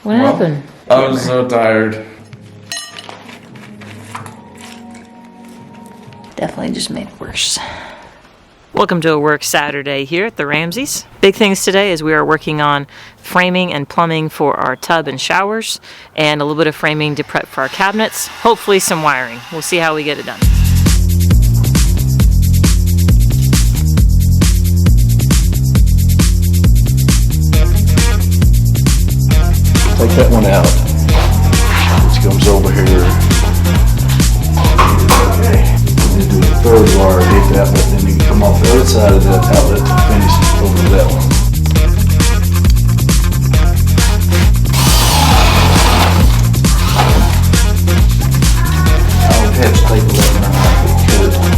What happened? I was so tired. Definitely just made it worse. Welcome to a work Saturday here at the Ramsays. Big things today is we are working on framing and plumbing for our tub and showers, and a little bit of framing to prep for our cabinets. Hopefully some wiring. We'll see how we get it done. Take that one out, which comes over here. Okay. And then do the third wire, hit that, but then you can come off the other side of that outlet to finish over that one. I would have to take the left and right because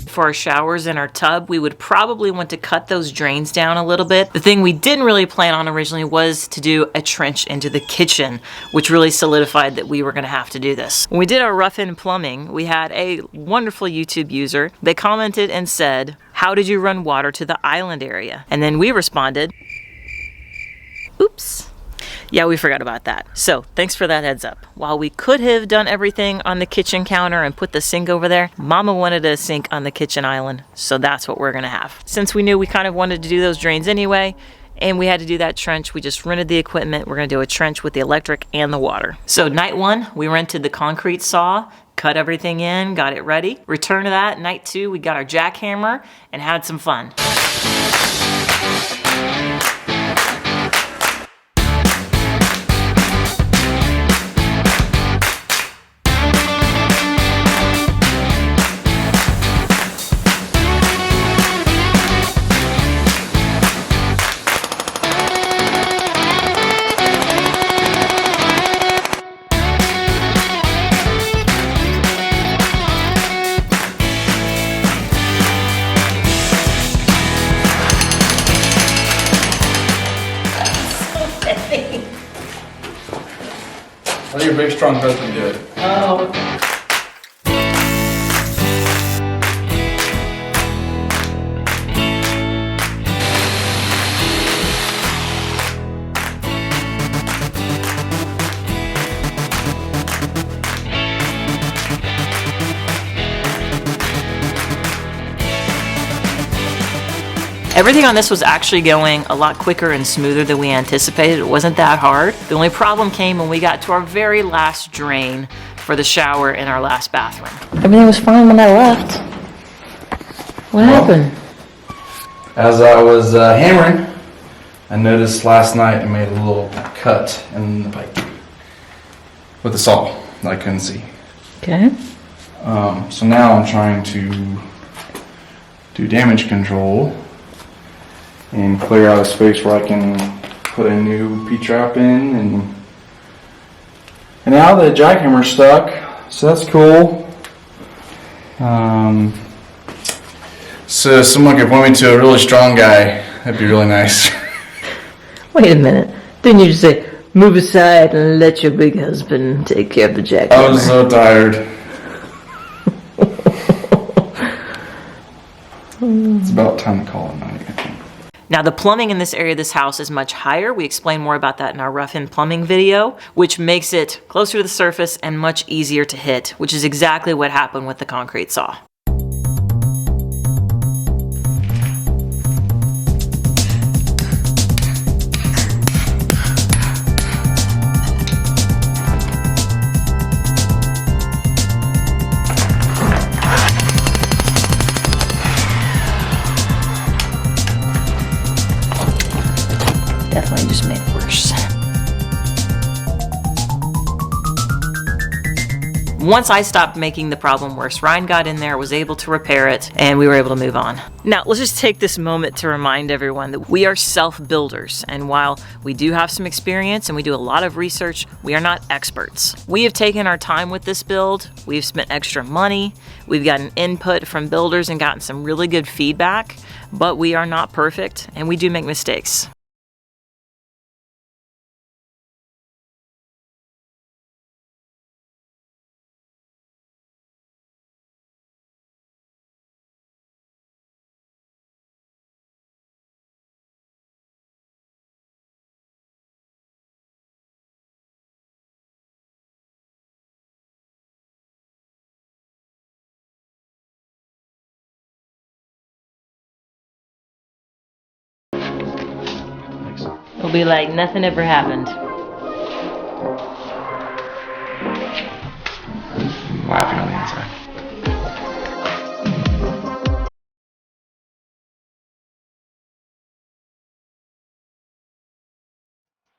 for our showers and our tub, we would probably want to cut those drains down a little bit. The thing we didn't really plan on originally was to do a trench into the kitchen, which really solidified that we were going to have to do this. When we did our rough-in plumbing, we had a wonderful YouTube user that commented and said, "How did you run water to the island area?" And then we responded, "Oops. Yeah, we forgot about that." So thanks for that heads up. While we could have done everything on the kitchen counter and put the sink over there, Mama wanted a sink on the kitchen island, so that's what we're gonna have. Since we knew we kind of wanted to do those drains anyway, and we had to do that trench, we just rented the equipment. We're gonna do a trench with the electric and the water. So night one, we rented the concrete saw, cut everything in, got it ready. Return to that, night two, we got our jackhammer and had some fun. Let your big strong husband do it. Oh. Everything on this was actually going a lot quicker and smoother than we anticipated. It wasn't that hard. The only problem came when we got to our very last drain for the shower in our last bathroom. Everything was fine when I left. What happened? As I was hammering, I noticed last night I made a little cut in the pipe with the saw that I couldn't see. Okay. So now I'm trying to do damage control and clear out a space where I can put a new P-trap in, and now the jackhammer's stuck, so that's cool. So someone could point me to a really strong guy. That'd be really nice. Wait a minute. Didn't you just say, move aside and let your big husband take care of the jackhammer? I was so tired. It's about time to call it night, I think. Now the plumbing in this area of this house is much higher. We explain more about that in our rough-in plumbing video, which makes it closer to the surface and much easier to hit, which is exactly what happened with the concrete saw. Definitely just made it worse. Once I stopped making the problem worse, Ryan got in there, was able to repair it, and we were able to move on. Now, let's just take this moment to remind everyone that we are self-builders, and while we do have some experience and we do a lot of research, we are not experts. We have taken our time with this build, we've spent extra money, we've gotten input from builders and gotten some really good feedback, but we are not perfect, and we do make mistakes. It'll be like nothing ever happened. Laughing on the inside.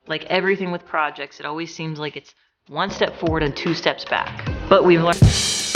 Like everything with projects, it always seems like it's one step forward and two steps back. But we've learned.